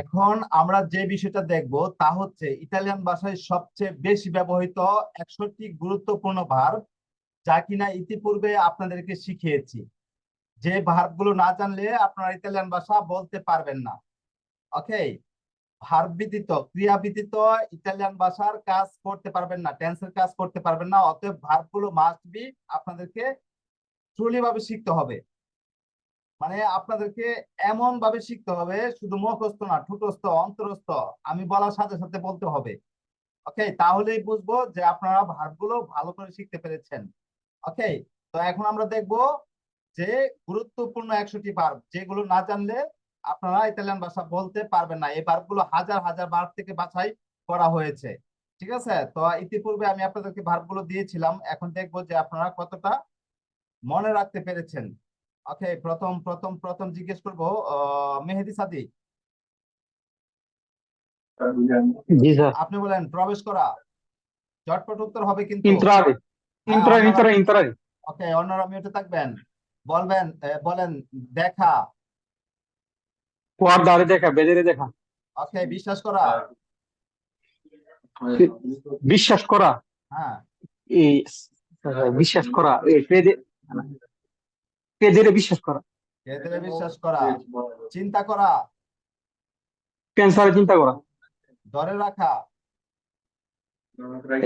এখন আমরা যে বিষয়টা দেখব তা হচ্ছে ইতালিয়ান ভাষায় সবচেয়ে বেশি ব্যবহৃত 61টি গুরুত্বপূর্ণ ভার্ব, যা কিনা ইতিপূর্বে আপনাদেরকে শিখিয়েছি। যে ভার্ব গুলো না জানলে আপনারা ইতালিয়ান ভাষা বলতে পারবেন না। ওকে, ভার্ব ব্যতীত, ক্রিয়া ব্যতীত ইতালিয়ান ভাষার কাজ করতে পারবেন না, টেন্সের কাজ করতে পারবেন না। অতএব ভার্ব গুলো মাস্ট বি আপনাদেরকে ট্রুলি ভাবে শিখতে হবে। মানে আপনাদেরকে এমন ভাবে শিখতে হবে, শুধু মুখস্থ না, ঠুটস্থ অন্তরস্থ, আমি বলার সাথে সাথে বলতে হবে। ওকে, তাহলেই বুঝবো যে আপনারা ভার্ব গুলো ভালো করে শিখতে পেরেছেন। ওকে, তো এখন আমরা দেখবো যে গুরুত্বপূর্ণ 100টি ভার্ব, যেগুলো না জানলে আপনারা ইতালিয়ান ভাষা বলতে পারবেন না। এই ভার্ব গুলো হাজার হাজার ভার্ব থেকে বাছাই করা হয়েছে। ঠিক আছে, তো ইতিপূর্বে আমি আপনাদেরকে ভার্ব গুলো দিয়েছিলাম, এখন দেখবো যে আপনারা কতটা মনে রাখতে পেরেছেন। ওকে, প্রথম প্রথম প্রথম জিজ্ঞেস করবো মেহেদি সাদি, জি স্যার। আপনি বলেন প্রবেশ করা। ঝটপট উত্তর হবে কিন্তু। ইন্ট্রারে হ্যাঁ, ইন্ট্রা অন্যরা, ইন্ট্রা ইন্ট্রারে ওকে, অন্যরা মিউটে থাকবেন। বলবেন, বলেন দেখা। কোয়ার দাঁড়ে দেখা, বেজেরে দেখা। ওকে, বিশ্বাস করা। বিশ্বাস করা। হ্যাঁ, এই বিশ্বাস করা, এই পেদে পেদেরে বিশ্বাস করা। এদের বিশ্বাস করা। চিন্তা করা। ক্যান্সারে চিন্তা করা। ধরে রাখা।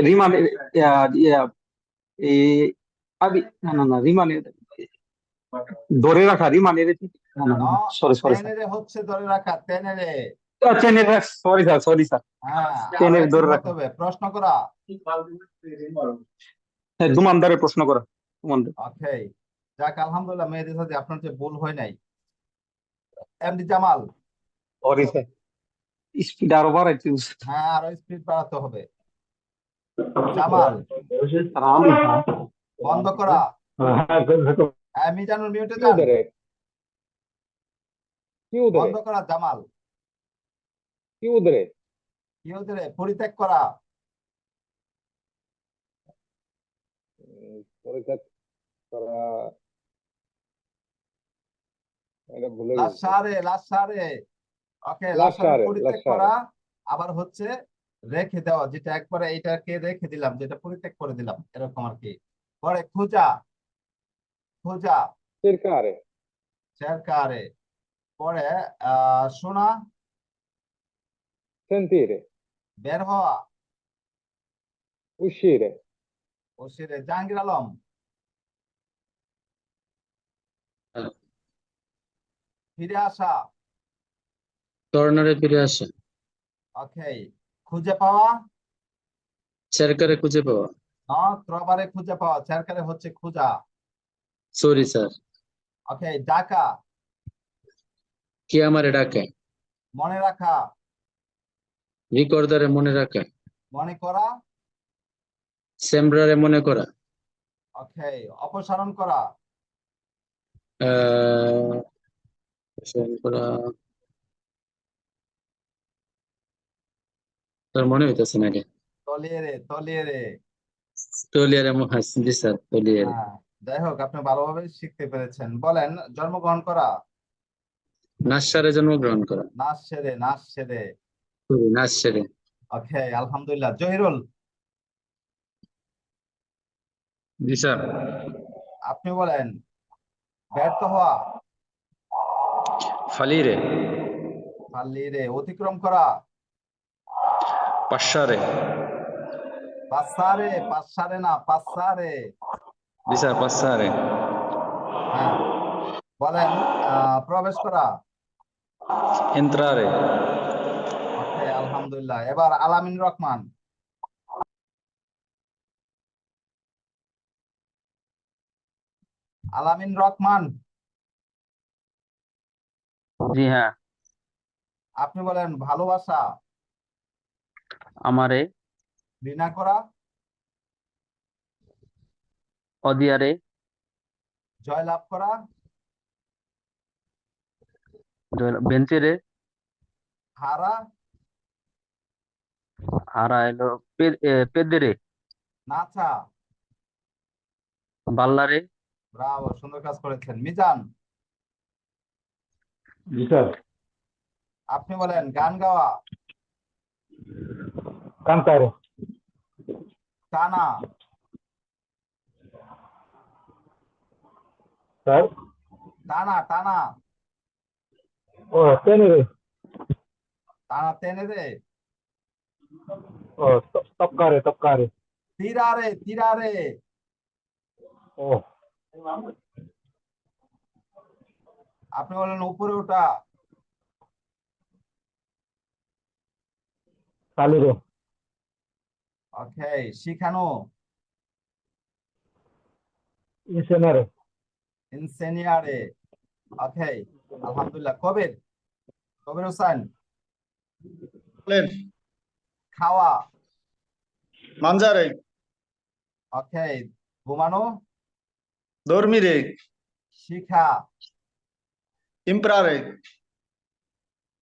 রিমান এই আবি না না না রিমানে ধরে রাখা রিমানের না না ন, সরি সরি স্যার। টেনেরে হচ্ছে ধরে রাখা, টেনেরে। চেনের সরি স্যার সরি স্যার। হ্যাঁ, আরো চেনের একটু ধরে বলতে রাখা। হবে। প্রশ্ন করা। হ্যাঁ, দুমানদারে প্রশ্ন করা। দুমানদার। ওকে, যাক, আলহামদুলিল্লাহ মেহেদি সাদি, আপনার যে ভুল হয় নাই। MD Jamal. Sorry sir, speed আরো বাড়াইতে হবে। হ্যাঁ, আরো স্পিড বাড়াতে হবে। জামাল, বন্ধ করা। মিজানুর মিউটে যান। বন্ধ করা জামাল। কি ওদের পরিত্যাগ করা। লাসারে, লাসারে। ওকে, লাসারে পরিত্যাগ করা। আবার হচ্ছে রেখে দেওয়া, যেটা একবারে এইটাকে রেখে দিলাম, যেটা পরিত্যাগ করে দিলাম, এরকম আর কি। পরে খোঁজা, খোঁজা। cercare। পরে শোনা, বের হওয়া। ওসিরে জাহাঙ্গীর আলম। ফিরে আসা। টর্নারে ফিরে আসে। ওকে, খুঁজে পাওয়া। চেরকারে খুঁজে পাওয়া। ত্রবারে খুঁজে পাওয়া, cercare হচ্ছে খোঁজা। Sorry sir. ওকে, ডাকা। কে আমারে ডাকে। মনে রাখা। রিকর্দারে মনে রাখা। মনে করা। সেমব্রারে মনে করা। ওকে, অপসারণ করা। আহ স্মরণ করা, তার মনে হইতেছে নাকি। তলিয়েরে, তলিয়েরে। তলিয়ারে জি স্যার, তলিয়ারে। হ্যাঁ, যাই হোক, আপনি ভালোভাবে শিখতে পেরেছেন। বলেন জন্মগ্রহণ করা। নাসারে জন্মগ্রহণ করা। নাচ সেরে, নাচ সেরে। নাসেরে। ওকে, আলহামদুলিল্লাহ। জহিরুল, জি স্যার। আপনি বলেন ব্যর্থ হওয়া। ফালিরে। ফাল্লিরে, অতিক্রম করা। পাশারে। পাসারে, পাসারে না, পাসারে। জি স্যার, পাশারে। হ্যাঁ, বলেন প্রবেশ করা। এন্ত্রারে। ওকে, আলহামদুলিল্লাহ। এবার আলামিন রহমান। আলামিন রহমান, জি হ্যাঁ। আপনি বলেন ভালোবাসা। আমারে ঘৃণা করা। অদিয়ারে জয়লাভ করা। বেঞ্চেরে হারা। হারা এলো পেদেরে নাচা। বাল্লারে ব্রাভো, সুন্দর কাজ করেছেন। মিজান। জি স্যার। আপনি বলেন গান গাওয়া, cantare, টানা, sir, টানা টানা, oh, tenere, টানা টেনে দে, oh, toccare, toccare, তিরারে তিরারে, oh, আপনি বলেন উপরে ওঠা, salire, ওকে, শিখানো, insegnare, ইনসেনিয়ারে, ওকে, আলহামদুলিল্লাহ। কবির, কবির হোসেন, বলেন খাওয়া, মানজারে, ওকে, ঘুমানো, dormire, শিখা, imparare,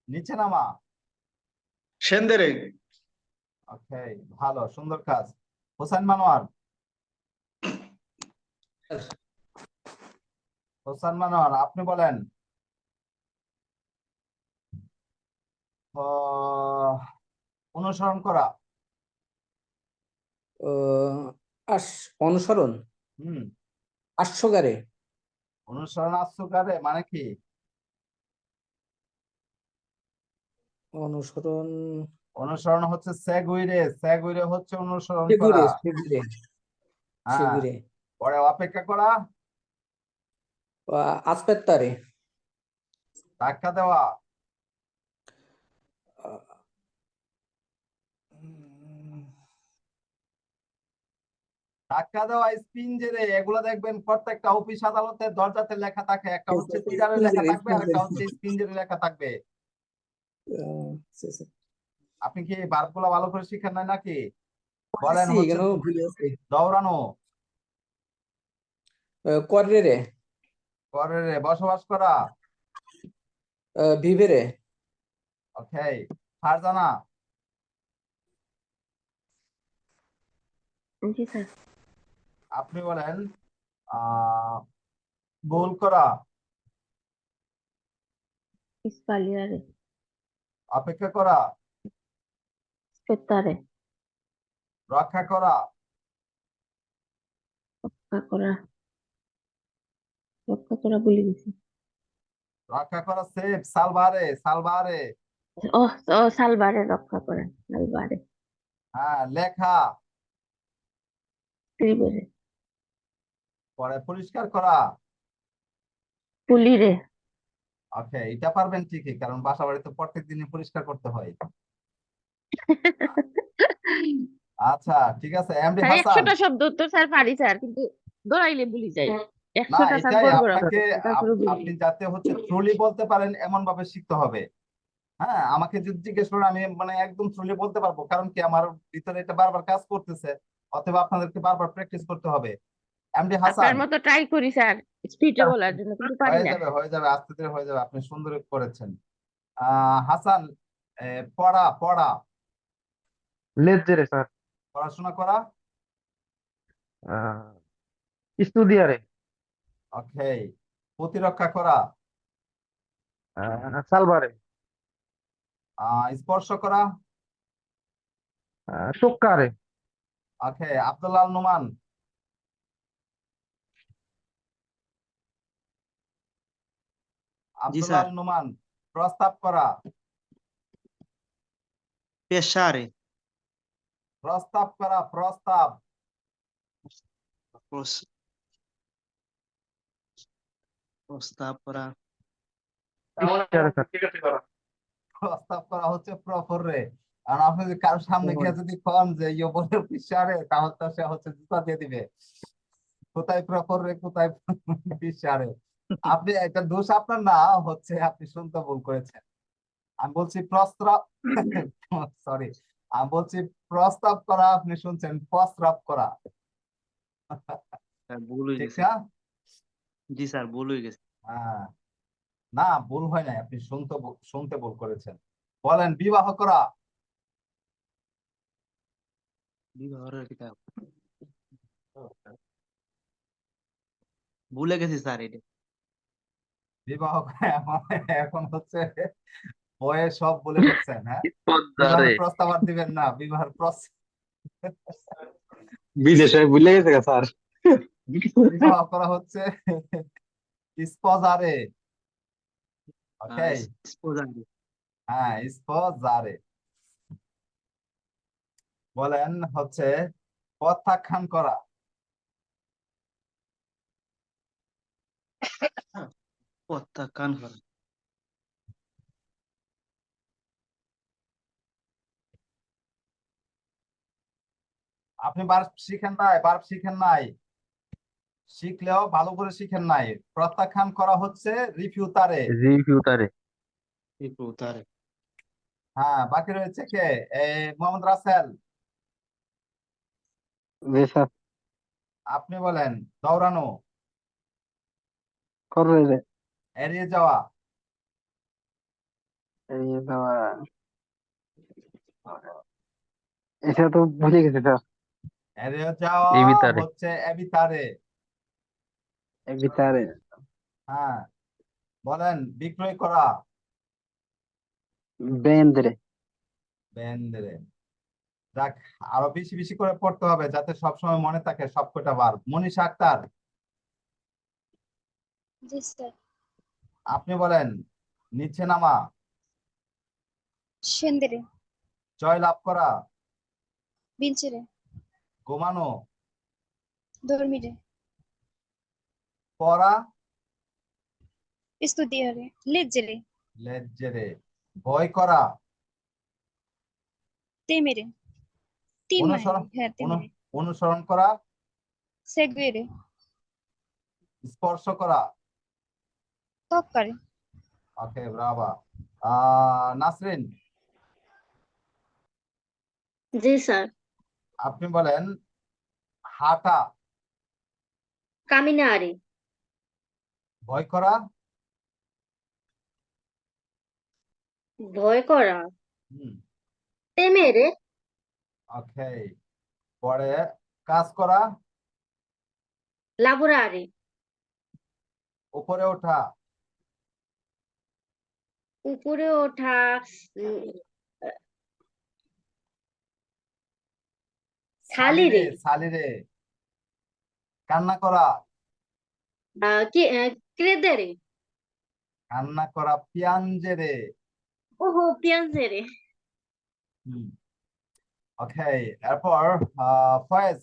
নিচে নামা, scendere, ওকে, ভালো, সুন্দর কাজ। হোসেন মানোয়ার, হোসেন মানোয়ার, আপনি বলেন অনুসরণ করা, অনুসরণ হুম, আশ্বগারে অনুসরণ আসুকারে মানে কি? অনুসরণ অনুসরণ হচ্ছে সেগুইরে, সেগুইরে হচ্ছে অনুসরণ করা। সেগুরে সেগুরে হ্যাঁ, সেগুরে পরে অপেক্ষা করা, আসপেত্তারে ধাক্কা দেওয়া, ধাক্কা দেওয়া, স্পিঞ্জেরে, এগুলো দেখবেন প্রত্যেকটা অফিস আদালতের দরজাতে লেখা থাকে। একটা হচ্ছে টিরারে লেখা থাকবে আর একটা হচ্ছে স্পিঞ্জেরে লেখা থাকবে। আপনি কি বারগুলো ভালো করে শিখেন নাই নাকি? বলেন হচ্ছে কেন ভুলে আছে দৌড়ানো, কররে করে বসবাস করা, ভিভেরে ওকে, ফারজানা, জি স্যার। আপনি বলেন গোল করা, স্পালিয়ারে, অপেক্ষা করা, স্পেত্তারে, রক্ষা করা, রক্ষা করা, রক্ষা করা ভুলে গেছি। রক্ষা করা, সেফ, সালভারে, সালভারে, ও ও সালবারে রক্ষা করা, সালবারে, হ্যাঁ, লেখা, স্ক্রিবেরে, পরে পরিষ্কার করা। পুলিরে। ওকে, এটা পারবেন ঠিকই, কারণ বাসা বাড়িতে প্রত্যেক দিনই পরিষ্কার করতে হয়। আচ্ছা, ঠিক আছে। এমডি স্যার হাসান, 100টা শব্দ তো স্যার পারি স্যার, কিন্তু দৌড়াইলে ভুলি যাই। না 100টা স্যার এটাই বড় বড় আপনাকে, কথা, তারপরে ভুলি আপনি যাই। যাতে হচ্ছে ট্রুলি বলতে পারেন এমন ভাবে শিখতে হবে। হ্যাঁ, আমাকে যদি জিজ্ঞেস করেন আমি মানে একদম ট্রুলি বলতে পারবো, কারণ কি আমার ভিতরে এটা বারবার কাজ করতেছে। অথবা আপনাদেরকে বারবার প্র্যাকটিস করতে হবে। এমডি হাসান, আপনার মতো ট্রাই করি স্যার স্পিডে বলার জন্য, কিন্তু পারি হয়ে না। যাবে, হয়ে যাবে, আস্তে ধীরে হয়ে যাবে, আপনি সুন্দর করেছেন। হাসান, পড়া, পড়া, leggere, স্যার, পড়াশোনা করা, studiare, ওকে, প্রতিরক্ষা করা, salvare, স্পর্শ করা, toccare, ওকে, আব্দুল্লাহ আল নোমান, আব্দুল্লাহ স্যার। আল নোমান, প্রস্তাব করা, pesciare, প্রস্তাব করা, প্রস্তাব, prostapora, pisciare, স্যার, প্রস্তাব করা হচ্ছে প্রহর রে। আর আপনি যদি কারোর সামনে গিয়ে যদি কন যে ইয়ে বলে পিসারে, তাহলে তো সে হচ্ছে জুতা দিয়ে দিবে। কোথায় প্রহর রে, কোথায় পিসারে। আপনি এটা দোষ আপনার না, হচ্ছে আপনি শুনতে ভুল করেছেন। আমি বলছি প্রস্তাব, সরি, আমি বলছি প্রস্তাব করা, আপনি শুনছেন প্রস্রাব করা। স্যার ভুল হয়ে ঠিক গেছে। না? জি স্যার ভুল হয়ে গেছে। হ্যাঁ, না ভুল হয় নাই, আপনি শুনতে ভুল করেছেন। বলেন বিবাহ করা, বিবাহের কিতাব ভুলে গেছি স্যার এটা। বিবাহ করা, এখন হচ্ছে বইয়ে সব বলে ফেলছেন, হ্যাঁ? বিবাহের প্রস্তাব আর দিবেন না, বিবাহের প্রস্তাব। বিদেশে ভুলে গেছে গা স্যার। বিবাহ করা হচ্ছে স্পজারে। ওকে, স্পোজারে। হ্যাঁ, স্পজারে। বলেন হচ্ছে প্রত্যাখ্যান করা। প্রত্যাখ্যান করা। আপনি ভার্ব শিখেন নাই, ভার্ব শিখেন নাই, শিখলেও ভালো করে শিখেন নাই। প্রত্যাখ্যান করা হচ্ছে রিফিউতারে। রিফিউটারে। রিফিউটারে। হ্যাঁ, বাকি রয়েছে কে? মোহাম্মদ রাসেল, জি স্যার। আপনি বলেন দৌড়ানো, কর্রেরে। এড়িয়ে যাওয়া, এই বাবা, এটা তো ভুলে গেছে স্যার। এড়িয়ে যাওয়া এবিতারে। হচ্ছে এবিতারে। এর ভিতরে হ্যাঁ, বলেন বিক্রয় করা, বেন্দ্রে। বেন্দ্রে। যাক, আরো বেশি বেশি করে পড়তে হবে যাতে সবসময় মনে থাকে সবকটা ভার্ব। মনীষা আক্তার, জি স্যার। আপনি বলেন নিচে নামা, সেন্দেরে। জয় লাভ করা, বিঞ্চেরে। ঘুমানো, dormire, পড়া, studiare, leggere, লেজেরে, ভয় করা, temere, timare, অনুসরণ temere, অনুসরণ করা, seguire, স্পর্শ করা। toccare, ওকে, ব্রাভা। নাসরিন, জি স্যার। আপনি বলেন হাঁটা, কামিনারে, ভয় করা, ভয় করা, হুম, temere, ওকে। পরে কাজ করা, lavorare, উপরে ওঠা, উপরে ওঠা, উম, সালিরে, salire, সালিরে, কান্না করা, credere, কান্না করা, পিয়াঞ্জেরে। piangere, হুম, ওকে। এরপর ফয়েজ,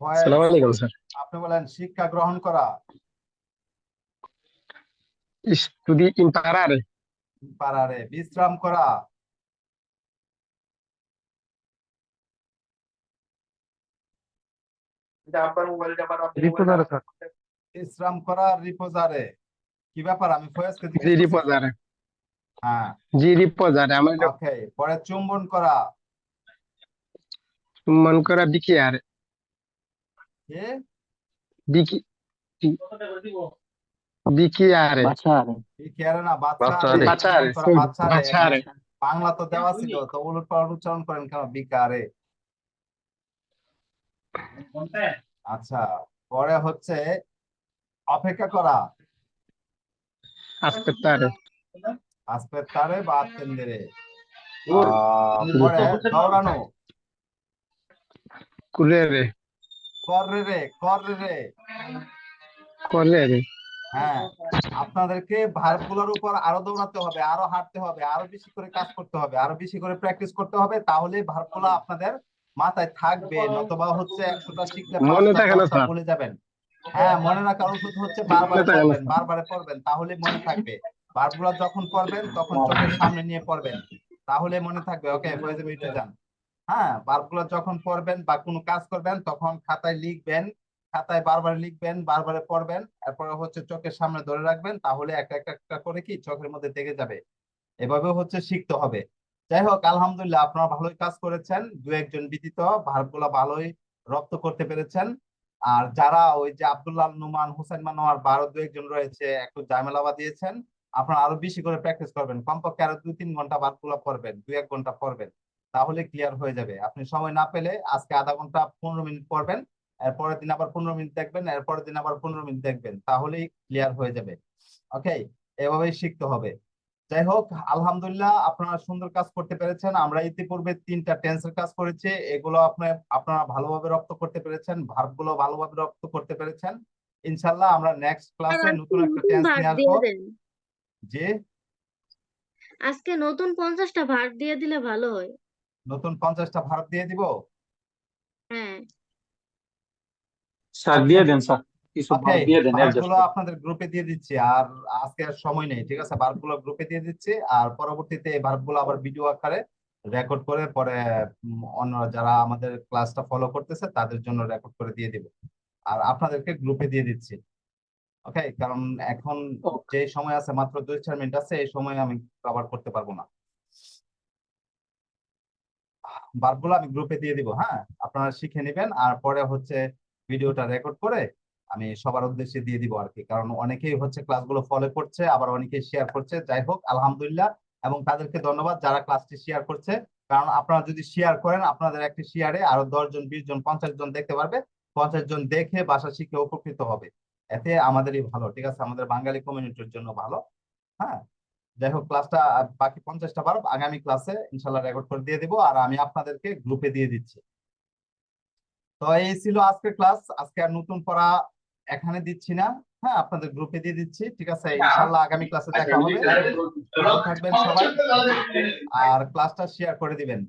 ফয়েজ, আসসালামু আলাইকুম স্যার। আপনি বলেন শিক্ষা গ্রহণ করা, স্টুডি ইম্পারারে। পারারে, বিশ্রাম করা, রিপোজারে স্যার। বিশ্রাম করা, রিপোজারে। কি ব্যাপার, আমি ফয়েজকে জি জিজ্ঞেস করছি। রিপোজারে। হ্যাঁ, জি রিপোজারে। আমার ওকে। পরে চুম্বন করা, সম্মান করা বিকিয়ারে। কি? বিকি বিকিয়ারে। বিকেয়ারে না, বাচ্চারে। বাচ্চারে, চুম্বন করা, বাচ্চারে। বাচ্চারে। বাংলা তো দেওয়া ছিল, তো উলট উচ্চারণ করেন কেন বিকারে? আচ্ছা, পরে হচ্ছে অপেক্ষা করা, আসপেত্তারে। আসপেত্তারে বা আত্মেন্দ্রে। পরে দৌড়ানো, কুরেরে। কররে, কররে। করেরে। হ্যাঁ, আপনাদেরকে ভার্বগুলোর উপর আরো দৌড়াতে হবে, আরো হাঁটতে হবে, আরো বেশি করে কাজ করতে হবে, আরো বেশি করে প্র্যাকটিস করতে হবে, তাহলে ভার্বগুলো আপনাদের মাথায় থাকবে। নতুবা হচ্ছে 100টা শিখলে মনে 5টা থাকে না 10টা স্যার। ভুলে যাবেন। হ্যাঁ, মনে রাখার ওষুধ হচ্ছে বারবারে মনে থাকে না পড়বেন, স্যার। বারবারে পড়বেন, তাহলে মনে থাকবে। ভার্বগুলো যখন পড়বেন তখন চোখের সামনে নিয়ে পড়বেন, তাহলে মনে থাকবে। ওকে, ফয়েজ মিটে যান। হ্যাঁ, ভার্বগুলো যখন পড়বেন বা কোনো কাজ করবেন তখন খাতায় লিখবেন, খাতায় বারবার লিখবেন, বারবার পড়বেন, এরপরে হচ্ছে চোখের সামনে ধরে রাখবেন, তাহলে একটা একটা একটা করে কি চোখের মধ্যে থেকে যাবে। এভাবে হচ্ছে শিখতে হবে। যাই হোক, আলহামদুলিল্লাহ আপনারা ভালোই কাজ করেছেন, দু একজন ব্যতীত ভার্বগুলো ভালোই রপ্ত করতে পেরেছেন। আর যারা ওই যে আব্দুল্লাহ নুমান, হুসাইন মানোয়ার বা আরো দু একজন রয়েছে একটু ঝামেলা দিয়েছেন, আপনারা আরো বেশি করে প্র্যাকটিস করবেন, কমপক্ষে আরো 2-3 ঘন্টা ভার্বগুলো পড়বেন, 2-1 ঘন্টা পড়বেন, তাহলে ক্লিয়ার হয়ে যাবে। আপনি সময় না পেলে আজকে আধা ঘন্টা 15 মিনিট পড়বেন, এরপরের দিন আবার 15 মিনিট দেখবেন, এরপরের দিন আবার 15 মিনিট দেখবেন, তাহলেই ক্লিয়ার হয়ে যাবে। ওকে, এভাবেই শিখতে হবে। যাই হোক, আলহামদুলিল্লাহ আপনারা সুন্দর কাজ করতে পেরেছেন। আমরা ইতিপূর্বে 3টা টেন্সের কাজ করেছি, এগুলো আপনারা ভালোভাবে রপ্ত করতে পেরেছেন, ভার্ব গুলো ভালোভাবে রপ্ত করতে পেরেছেন। ইনশাল্লাহ আমরা নেক্সট ক্লাসে নতুন একটা টেন্স নিয়ে আসবো। যে আজকে নতুন 50টা ভাগ দিয়ে দিলে ভালো হয়। নতুন 50টা ভার্ব দিয়ে দিব। হ্যাঁ, স্যার দিয়ে দেন স্যার, কিছু ওকে, ভাব দিয়ে দেন ভার্ব অ্যাডজাস্ট গুলো করে। আপনাদের গ্রুপে দিয়ে দিচ্ছি, আর আজকে আর সময় নেই, ঠিক আছে? ভার্ব গুলো গ্রুপে দিয়ে দিচ্ছি, আর পরবর্তীতে এই ভার্ব গুলো আবার ভিডিও আকারে রেকর্ড করে পরে অন্যরা যারা আমাদের ক্লাসটা ফলো করতেছে তাদের জন্য রেকর্ড করে দিয়ে দিব, আর আপনাদেরকে গ্রুপে দিয়ে দিচ্ছি। ওকে, কারণ এখন যে সময় আছে মাত্র 2-4 মিনিট আছে, এই সময় আমি কভার করতে পারবো না। ভার্ব গুলো আমি গ্রুপে দিয়ে দিব, হ্যাঁ, আপনারা শিখে নেবেন, আর পরে হচ্ছে ভিডিওটা রেকর্ড করে আমি সবার উদ্দেশ্যে দিয়ে দিব আর কি, কারণ অনেকেই হচ্ছে ক্লাসগুলো ফলো করছে, আবার অনেকেই শেয়ার করছে। যাই হোক, আলহামদুলিল্লাহ, এবং তাদেরকে ধন্যবাদ যারা ক্লাসটি শেয়ার করছে, কারণ আপনারা যদি শেয়ার করেন, আপনাদের একটি শেয়ারে আরো 10 জন, 20 জন, 50 জন দেখতে পারবে, 50 জন দেখে ভাষা শিখে উপকৃত হবে। এতে আমাদেরই ভালো, ঠিক আছে? আমাদের বাঙালি কমিউনিটির জন্য ভালো। হ্যাঁ, যাই হোক, ক্লাসটা বাকি 50টা ভার্ব আগামী ক্লাসে ইনশাল্লাহ রেকর্ড করে দিয়ে দিব, আর আমি আপনাদেরকে গ্রুপে দিয়ে দিচ্ছি। তো এই ছিল আজকের ক্লাস। আজকে আর নতুন পড়া এখানে দিচ্ছি না, হ্যাঁ, আপনাদের গ্রুপে দিয়ে দিচ্ছি, ঠিক আছে? ইনশাল্লাহ আগামী ক্লাসে দেখা হবে। ভালো থাকবেন সবাই, আর ক্লাসটা শেয়ার করে দিবেন।